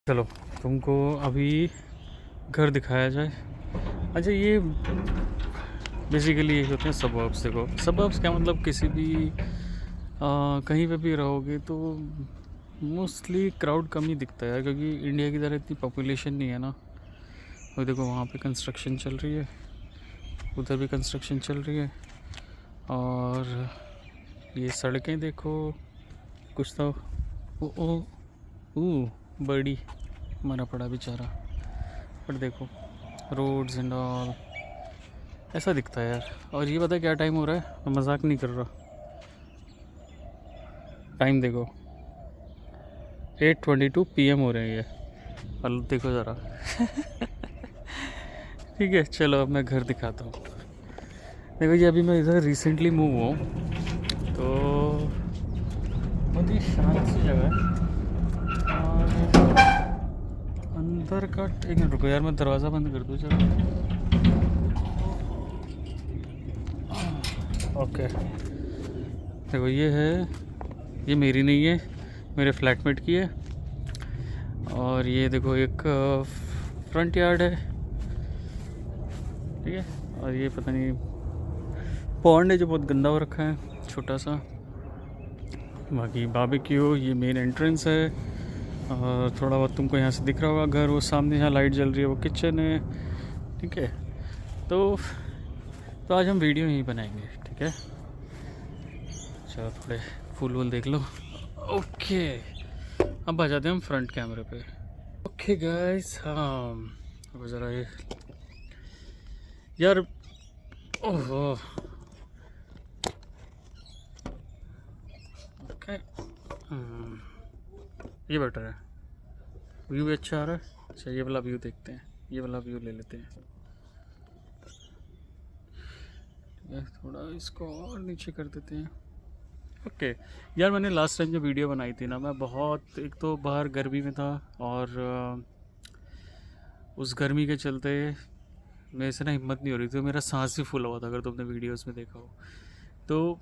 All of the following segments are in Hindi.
चलो तुमको अभी घर दिखाया जाए। अच्छा, ये बेसिकली ये होते हैं सबअर्ब्स। देखो सबअर्ब्स क्या मतलब, किसी भी कहीं पे भी रहोगे तो मोस्टली क्राउड कम ही दिखता है, क्योंकि इंडिया की तरह इतनी पॉपुलेशन नहीं है ना। और देखो वहाँ पे कंस्ट्रक्शन चल रही है, उधर भी कंस्ट्रक्शन चल रही है, और ये सड़कें देखो। कुछ तो ओ ओ बड़ी मरा पड़ा बेचारा। पर देखो रोड्स एंड ऑल ऐसा दिखता है यार। और ये पता क्या टाइम हो रहा है, मैं मजाक नहीं कर रहा। टाइम देखो 8:22 PM हो रहे हैं ये। और देखो ज़रा। ठीक है चलो, अब मैं घर दिखाता हूँ। देखो ये अभी मैं इधर रिसेंटली मूव हुआ हूँ, तो बहुत ही शांत सी जगह है। और अंदर का एक मिनट रुको यार, मैं दरवाज़ा बंद कर दूँ चलो। ओके देखो ये है, ये मेरी नहीं है, मेरे फ्लैटमेट की है। और ये देखो एक फ्रंट यार्ड है, ठीक है। और ये पता नहीं पॉन्ड है जो बहुत गंदा हो रखा है, छोटा सा। बाकी बारबेक्यू, ये मेन एंट्रेंस है। और थोड़ा बहुत तुमको यहाँ से दिख रहा होगा घर, वो सामने यहाँ लाइट जल रही है वो किचन है, ठीक है। तो आज हम वीडियो यहीं बनाएंगे, ठीक है। चलो थोड़े फूल वूल देख लो। ओके अब आ जाते हैं हम फ्रंट कैमरे पे। ओके गाइस, हाँ अब ज़रा ये यार, ओहो ओके, ये बेटर है, व्यू भी अच्छा आ रहा है। अच्छा ये वाला व्यू देखते हैं, ये वाला व्यू ले लेते हैं। थोड़ा इसको और नीचे कर देते हैं। ओके यार, मैंने लास्ट टाइम जो वीडियो बनाई थी ना, मैं बहुत, एक तो बाहर गर्मी में था, और उस गर्मी के चलते मेरे से ना हिम्मत नहीं हो रही थी, मेरा सांस भी फूला हुआ था, अगर तुमने वीडियोस में देखा हो तो।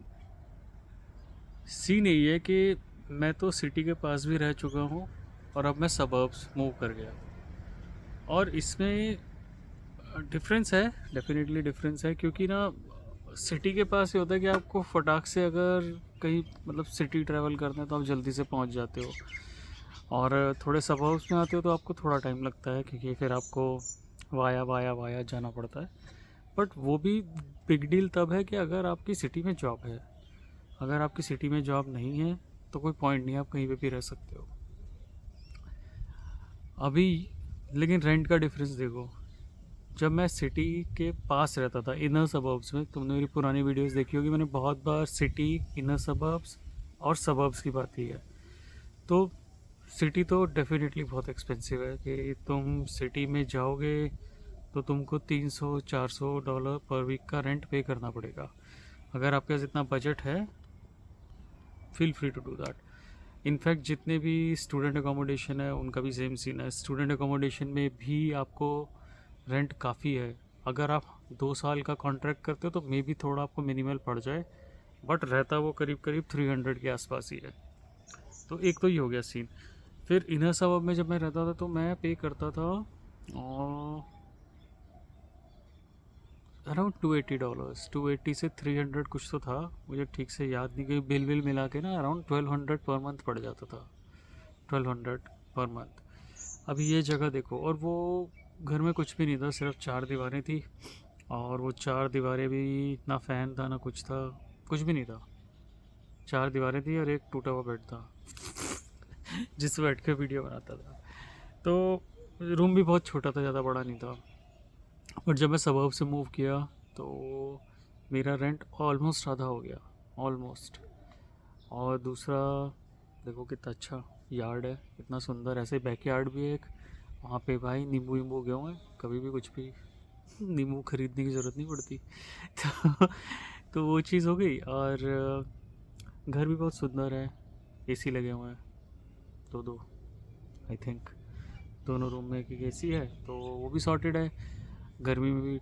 सीन यही है कि मैं तो सिटी के पास भी रह चुका हूँ, और अब मैं सबर्ब्स मूव कर गया। और इसमें डिफरेंस है, डेफिनेटली डिफरेंस है, क्योंकि ना सिटी के पास ये होता है कि आपको फटाक से अगर कहीं मतलब सिटी ट्रैवल करना है तो आप जल्दी से पहुंच जाते हो। और थोड़े सबर्ब्स में आते हो तो आपको थोड़ा टाइम लगता है, क्योंकि फिर आपको वाया वाया वाया जाना पड़ता है। बट वो भी बिग डील तब है कि अगर आपकी सिटी में जॉब है। अगर आपकी सिटी में जॉब नहीं है तो कोई पॉइंट नहीं, आप कहीं पे भी रह सकते हो अभी। लेकिन रेंट का डिफरेंस देखो, जब मैं सिटी के पास रहता था इनर सबर्ब्स में, तुमने मेरी पुरानी वीडियोस देखी होगी, मैंने बहुत बार सिटी, इनर सबर्ब्स और सबर्ब्स की बात की है। तो सिटी तो डेफिनेटली बहुत एक्सपेंसिव है, कि तुम सिटी में जाओगे तो तुमको $300-400 पर वीक का रेंट पे करना पड़ेगा। अगर आपके पास इतना बजट है, feel free to do that. In fact जितने भी स्टूडेंट अकोमोडेशन है उनका भी सेम सीन है। स्टूडेंट अकोमोडेशन में भी आपको रेंट काफ़ी है। अगर आप 2 साल का कॉन्ट्रैक्ट करते हो तो मे बी थोड़ा आपको मिनिमल पड़ जाए, बट रहता वो करीब करीब 300 के आसपास ही है। तो एक तो ये हो गया सीन। फिर इनर सबअर्ब में जब मैं रहता था तो मैं पे करता था अराउंड $280, 280 से 300 कुछ तो था, मुझे ठीक से याद नहीं, कि बिल विल मिला के ना अराउंड 1200 पर मंथ पड़ जाता था। 1200 पर मंथ। अभी ये जगह देखो, और वो घर में कुछ भी नहीं था, सिर्फ 4 दीवारें थी। और वो 4 दीवारें भी, ना फ़ैन था ना कुछ था, कुछ भी नहीं था। 4 दीवारें थी और एक टूटा हुआ बेड था जिस बेड के वीडियो बनाता था। तो रूम भी बहुत छोटा था, ज़्यादा बड़ा नहीं था। बट जब मैं सबर्ब से मूव किया तो मेरा रेंट ऑलमोस्ट आधा हो गया, ऑलमोस्ट। और दूसरा देखो कितना अच्छा यार्ड है, इतना सुंदर, ऐसे बैक यार्ड भी है एक। वहाँ पे भाई नींबू वींबू उगे हुए हैं, कभी भी कुछ भी नींबू खरीदने की ज़रूरत नहीं पड़ती। तो वो चीज़ हो गई। और घर भी बहुत सुंदर है, एसी लगे हुए हैं, दो दो, आई थिंक दोनों रूम में एक एक एसी है, तो वो भी सॉर्टेड है। गर्मी में भी,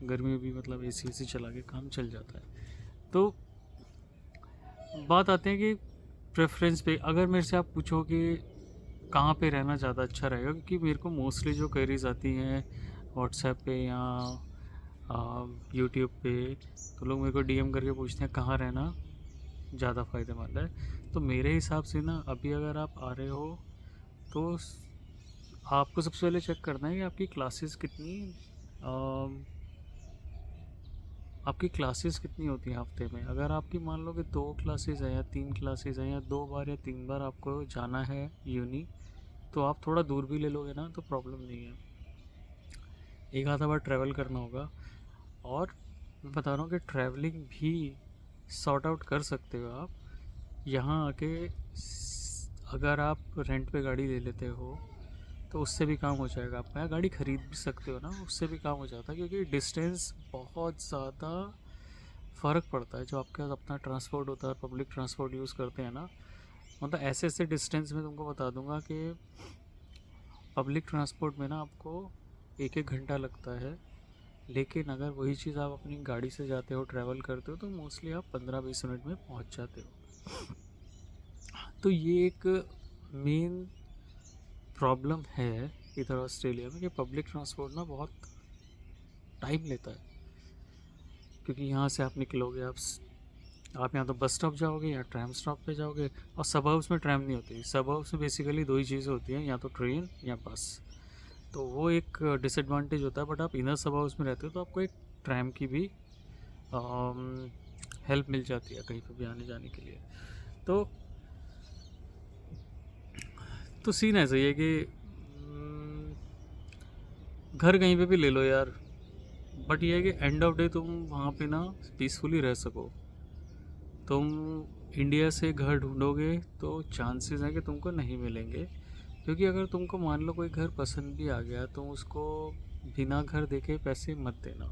गर्मी में भी मतलब एसी वेसी चला के काम चल जाता है। तो बात आते हैं कि प्रेफरेंस पे, अगर मेरे से आप पूछो कि कहाँ पे रहना ज़्यादा अच्छा रहेगा, क्योंकि मेरे को मोस्टली जो क्वेरीज आती हैं व्हाट्सएप पे या यूट्यूब पे, तो लोग मेरे को डीएम करके पूछते हैं कहाँ रहना ज़्यादा फ़ायदेमंद है। तो मेरे हिसाब से ना, अभी अगर आप आ रहे हो तो आपको सबसे पहले चेक करना है कि आपकी क्लासेस कितनी होती हैं हफ्ते में। अगर आपकी मान लो कि 2 क्लासेस हैं या 3 क्लासेस हैं या 2 बार या 3 बार आपको जाना है यूनी, तो आप थोड़ा दूर भी ले लोगे ना तो प्रॉब्लम नहीं है। एक आधा बार ट्रैवल करना होगा। और मैं बता रहा हूँ कि ट्रैवलिंग भी सॉर्ट आउट कर सकते हो आप यहाँ आके। अगर आप रेंट पे गाड़ी ले लेते हो तो उससे भी काम हो जाएगा आपका, या गाड़ी ख़रीद भी सकते हो ना, उससे भी काम हो जाता है, क्योंकि डिस्टेंस बहुत ज़्यादा फ़र्क पड़ता है। जो आपके पास अपना ट्रांसपोर्ट होता है, पब्लिक ट्रांसपोर्ट यूज़ करते हैं ना, मतलब ऐसे ऐसे डिस्टेंस में तुमको बता दूंगा कि पब्लिक ट्रांसपोर्ट में ना आपको 1-1 घंटा लगता है, लेकिन अगर वही चीज़ आप अपनी गाड़ी से जाते हो, ट्रैवल करते हो, तो मोस्टली आप 15-20 मिनट में पहुंच जाते हो। तो ये एक मेन प्रॉब्लम है इधर ऑस्ट्रेलिया में कि पब्लिक ट्रांसपोर्ट ना बहुत टाइम लेता है। क्योंकि यहाँ से आप निकलोगे, आप यहाँ तो बस स्टॉप जाओगे या ट्रैम स्टॉप पे जाओगे, और सबर्ब्स में ट्रैम नहीं होती। सबर्ब्स में बेसिकली 2 ही चीज़ें होती हैं, या तो ट्रेन या बस। तो वो एक डिसएडवांटेज होता है। बट आप इनर सबर्ब्स में रहते हो तो आपको एक ट्रैम की भी हेल्प मिल जाती है कहीं पर भी आने जाने के लिए। तो सीन ऐसा ही है कि घर कहीं पे भी ले लो यार, बट ये है कि एंड ऑफ डे तुम वहाँ पे ना पीसफुली रह सको। तुम इंडिया से घर ढूंढोगे तो चांसेस हैं कि तुमको नहीं मिलेंगे, क्योंकि अगर तुमको मान लो कोई घर पसंद भी आ गया तो उसको बिना घर देखे पैसे मत देना,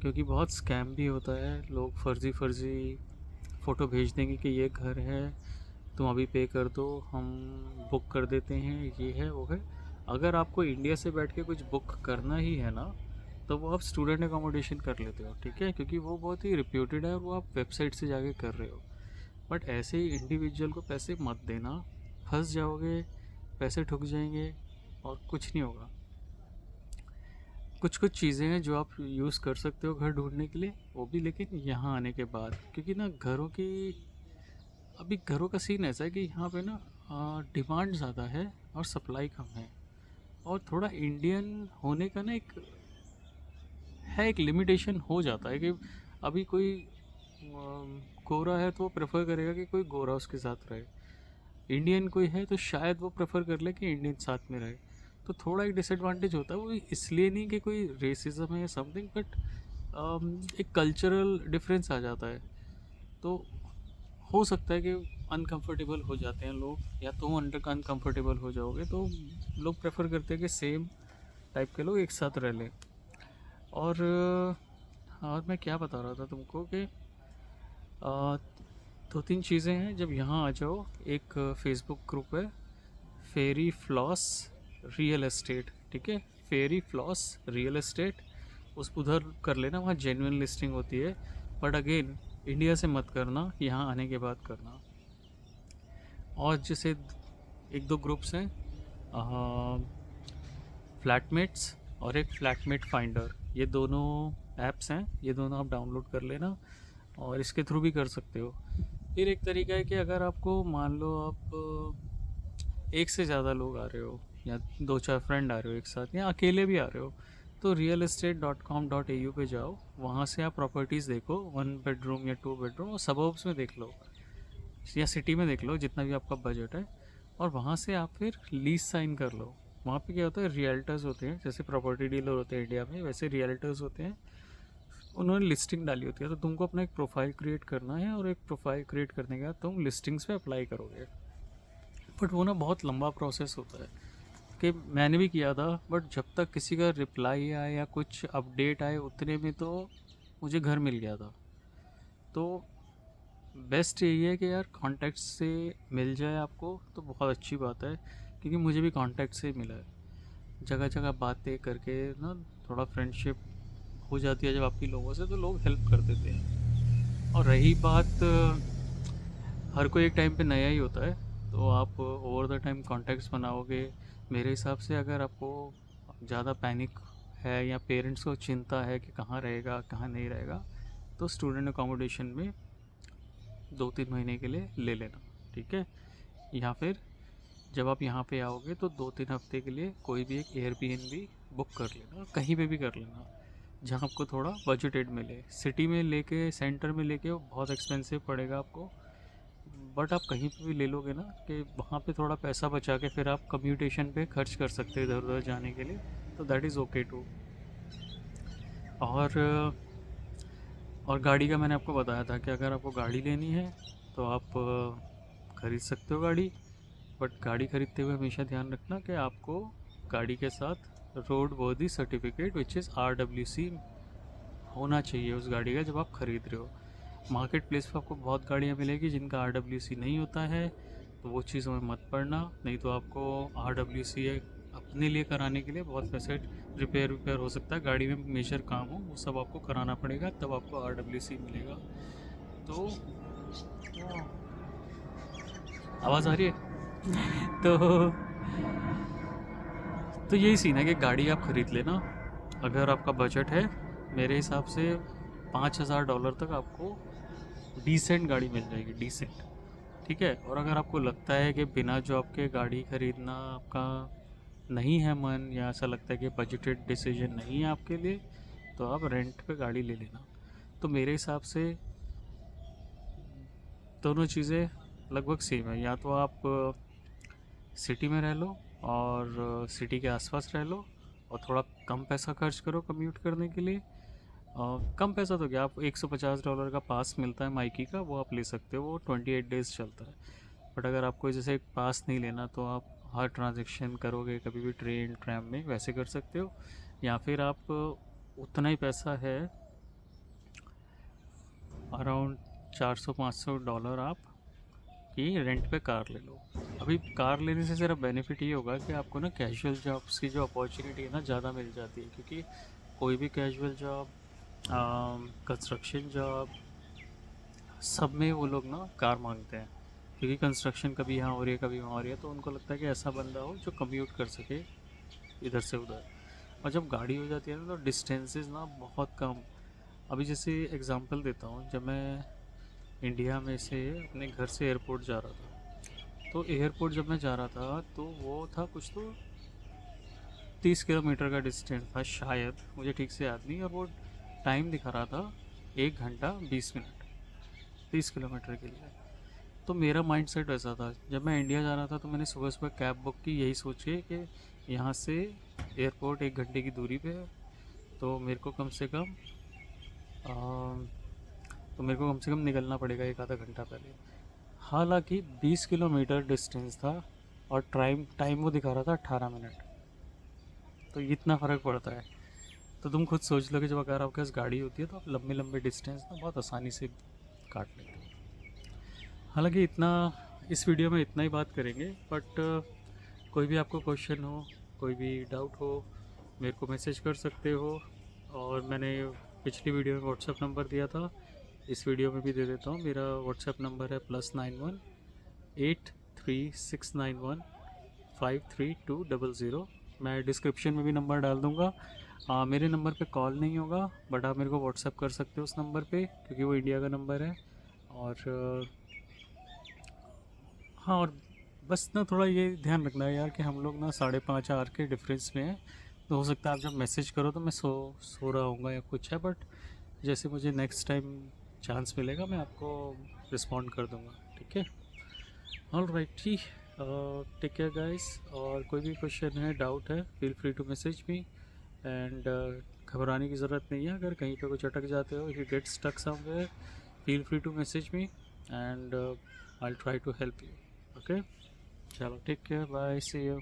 क्योंकि बहुत स्कैम भी होता है। लोग फर्जी फर्जी फ़ोटो भेज देंगे कि ये घर है, तुम अभी पे कर दो, हम बुक कर देते हैं, ये है वो है। अगर आपको इंडिया से बैठ के कुछ बुक करना ही है ना, तो वो आप स्टूडेंट अकोमोडेशन कर लेते हो, ठीक है, क्योंकि वो बहुत ही रिप्यूटेड है और वो आप वेबसाइट से जाके कर रहे हो। बट ऐसे ही इंडिविजुअल को पैसे मत देना, फंस जाओगे, पैसे ठुक जाएंगे और कुछ नहीं होगा। कुछ कुछ चीज़ें हैं जो आप यूज़ कर सकते हो घर ढूंढने के लिए, वो भी लेकिन यहाँ आने के बाद, क्योंकि ना अभी घरों का सीन ऐसा है कि यहाँ पे ना डिमांड ज़्यादा है और सप्लाई कम है। और थोड़ा इंडियन होने का ना एक लिमिटेशन हो जाता है कि अभी कोई गोरा है तो वो प्रेफर करेगा कि कोई गोरा उसके साथ रहे। इंडियन कोई है तो शायद वो प्रेफर कर ले कि इंडियन साथ में रहे। तो थोड़ा एक डिसएडवांटेज होता है, वो इसलिए नहीं कि कोई रेसिज्म है या समथिंग, बट एक कल्चरल डिफरेंस आ जाता है। तो हो सकता है कि अनकंफर्टेबल हो जाते हैं लोग, या तुम अनकंफर्टेबल हो जाओगे, तो लोग प्रेफर करते हैं कि सेम टाइप के लोग एक साथ रह लें। और मैं क्या बता रहा था तुमको कि 2-3 चीज़ें हैं जब यहाँ आ जाओ। एक फेसबुक ग्रुप है, फेरी फ्लॉस रियल एस्टेट, ठीक है, फेरी फ्लॉस रियल एस्टेट, उस उधर कर लेना, वहाँ जेन्युइन लिस्टिंग होती है। बट अगेन इंडिया से मत करना, यहाँ आने के बाद करना। और जैसे 1-2 ग्रुप्स हैं, फ्लैटमेट्स और एक फ्लैटमेट फाइंडर, ये दोनों ऐप्स हैं, ये दोनों आप डाउनलोड कर लेना और इसके थ्रू भी कर सकते हो। फिर एक तरीका है कि अगर आपको मान लो आप एक से ज़्यादा लोग आ रहे हो, या 2-4 फ्रेंड आ रहे हो एक साथ, या अकेले भी आ रहे हो, तो realestate.com.au पे जाओ, वहाँ से आप प्रॉपर्टीज़ देखो, 1 बेडरूम या 2 बेडरूम, और सबर्ब्स में देख लो या सिटी में देख लो, जितना भी आपका बजट है, और वहाँ से आप फिर लीज साइन कर लो। वहाँ पे क्या होता है, रियल्टर्स होते हैं, जैसे प्रॉपर्टी डीलर होते हैं इंडिया में, वैसे रियल्टर्स होते हैं, उन्होंने लिस्टिंग डाली होती है। तो तुमको अपना एक प्रोफाइल क्रिएट करना है, और एक प्रोफाइल क्रिएट करने के बाद तुम लिस्टिंग्स पे अप्लाई करोगे। बट वो ना बहुत लंबा प्रोसेस होता है, कि मैंने भी किया था, बट जब तक किसी का रिप्लाई आए या कुछ अपडेट आए उतने में तो मुझे घर मिल गया था। तो बेस्ट यही है कि यार कॉन्टैक्ट से मिल जाए आपको तो बहुत अच्छी बात है, क्योंकि मुझे भी कॉन्टैक्ट से मिला है। जगह जगह बातें करके ना थोड़ा फ्रेंडशिप हो जाती है जब आपकी लोगों से, तो लोग हेल्प कर देते हैं। और रही बात, हर कोई एक टाइम पे नया ही होता है, तो आप ओवर द टाइम कॉन्टैक्ट्स बनाओगे। मेरे हिसाब से अगर आपको ज़्यादा पैनिक है या पेरेंट्स को चिंता है कि कहाँ रहेगा कहाँ नहीं रहेगा, तो स्टूडेंट अकोमोडेशन में 2-3 महीने के लिए ले लेना, ठीक है। या फिर जब आप यहाँ पे आओगे तो 2-3 हफ्ते के लिए कोई भी एक एयरबीएनबी बुक कर लेना, कहीं पे भी कर लेना जहाँ आपको थोड़ा बजटेड मिले। सिटी में लेके, सेंटर में लेके वो बहुत एक्सपेंसिव पड़ेगा आपको, बट आप कहीं पे भी ले लोगे ना कि वहाँ पे थोड़ा पैसा बचा के फिर आप कम्यूटेशन पे खर्च कर सकते हो इधर उधर जाने के लिए, तो दैट इज़ ओके टू। और गाड़ी का मैंने आपको बताया था कि अगर आपको गाड़ी लेनी है तो आप खरीद सकते हो गाड़ी, बट गाड़ी खरीदते हुए हमेशा ध्यान रखना कि आपको गाड़ी के साथ रोड वर्दी सर्टिफिकेट विच इज़ RWC होना चाहिए उस गाड़ी का जब आप ख़रीद रहे हो। मार्केट प्लेस पर आपको बहुत गाड़ियाँ मिलेगी जिनका RWC नहीं होता है, तो वो चीज़ में मत पड़ना, नहीं तो आपको RWC अपने लिए कराने के लिए बहुत पैसे रिपेयर हो सकता है, गाड़ी में मेजर काम हो वो सब आपको कराना पड़ेगा, तब आपको RWC मिलेगा। तो आवाज़ आ रही है? तो यही सीन है कि गाड़ी आप ख़रीद लेना अगर आपका बजट है। मेरे हिसाब से $5,000 तक आपको डिसेंट गाड़ी मिल जाएगी, डिसेंट, ठीक है। और अगर आपको लगता है कि बिना जॉब के गाड़ी ख़रीदना आपका नहीं है मन, या ऐसा लगता है कि बजटेड डिसीजन नहीं है आपके लिए, तो आप रेंट पे गाड़ी ले लेना। तो मेरे हिसाब से दोनों चीज़ें लगभग सेम है, या तो आप सिटी में रह लो और सिटी के आसपास रह लो और थोड़ा कम पैसा खर्च करो कम्यूट करने के लिए। कम पैसा तो क्या, आप $150 का पास मिलता है माइकी का, वो आप ले सकते हो, वो 28 डेज़ चलता है। बट अगर आपको जैसे एक पास नहीं लेना तो आप हर ट्रांजेक्शन करोगे कभी भी ट्रेन ट्रैम में, वैसे कर सकते हो। या फिर आप उतना ही पैसा है, अराउंड $400-500 आप कि रेंट पे कार ले लो। अभी कार लेने से सिर्फ बेनिफिट ये होगा कि आपको ना कैजुअल जॉब्स की जो अपॉर्चुनिटी है ना ज़्यादा मिल जाती है, क्योंकि कोई भी कैजुअल जॉब, कंस्ट्रक्शन जॉब, सब में वो लोग ना कार मांगते हैं, क्योंकि कंस्ट्रक्शन कभी यहाँ हो रही है कभी वहाँ हो रही है, तो उनको लगता है कि ऐसा बंदा हो जो कम्यूट कर सके इधर से उधर। और जब गाड़ी हो जाती है ना तो डिस्टेंसेस ना बहुत कम। अभी जैसे एग्ज़ाम्पल देता हूँ, जब मैं इंडिया में से अपने घर से एयरपोर्ट जा रहा था, तो एयरपोर्ट जब मैं जा रहा था तो वो था कुछ तो 30 किलोमीटर का डिस्टेंस था शायद, मुझे ठीक से याद नहीं, और वो टाइम दिखा रहा था 1 घंटा 20 मिनट 30 किलोमीटर के लिए। तो मेरा माइंड सेट वैसा था, जब मैं इंडिया जा रहा था तो मैंने सुबह सुबह कैब बुक की, यही सोच के कि यहाँ से एयरपोर्ट 1 घंटे की दूरी पे है, तो मेरे को कम से कम निकलना पड़ेगा 1 आधा घंटा पहले। हालांकि 20 किलोमीटर डिस्टेंस था और टाइम वो दिखा रहा था 18 मिनट, तो इतना फ़र्क पड़ता है। तो तुम खुद सोच लो कि जब अगर आपके पास गाड़ी होती है तो आप लंबे लंबे डिस्टेंस ना बहुत आसानी से काट लेते हो। हालांकि इतना, इस वीडियो में इतना ही बात करेंगे, बट कोई भी आपको क्वेश्चन हो, कोई भी डाउट हो, मेरे को मैसेज कर सकते हो। और मैंने पिछली वीडियो में व्हाट्सएप नंबर दिया था, इस वीडियो में भी दे देता हूँ। मेरा व्हाट्सएप नंबर है +91 8369 53200। मैं डिस्क्रिप्शन में भी नंबर डाल दूँगा। मेरे नंबर पे कॉल नहीं होगा, बट आप मेरे को व्हाट्सएप कर सकते हो उस नंबर पे, क्योंकि वो इंडिया का नंबर है। और हाँ, और बस ना थोड़ा ये ध्यान रखना है यार कि हम लोग ना 5.5 आवर के डिफरेंस में हैं, तो हो सकता है आप जब मैसेज करो तो मैं सो रहा हूँगा या कुछ है, बट जैसे मुझे नेक्स्ट टाइम चांस मिलेगा मैं आपको रिस्पॉन्ड कर दूँगा, ठीक है। ऑल राइट, ठीक। टेक केयर गाइस, और कोई भी क्वेश्चन है, डाउट है, feel free to message me. And घबराने की ज़रूरत नहीं है, अगर कहीं पे कुछ अटक जाते हो, if you get stuck somewhere, feel free to message me and I will try to help you. Okay, चलो, take care, bye, see you.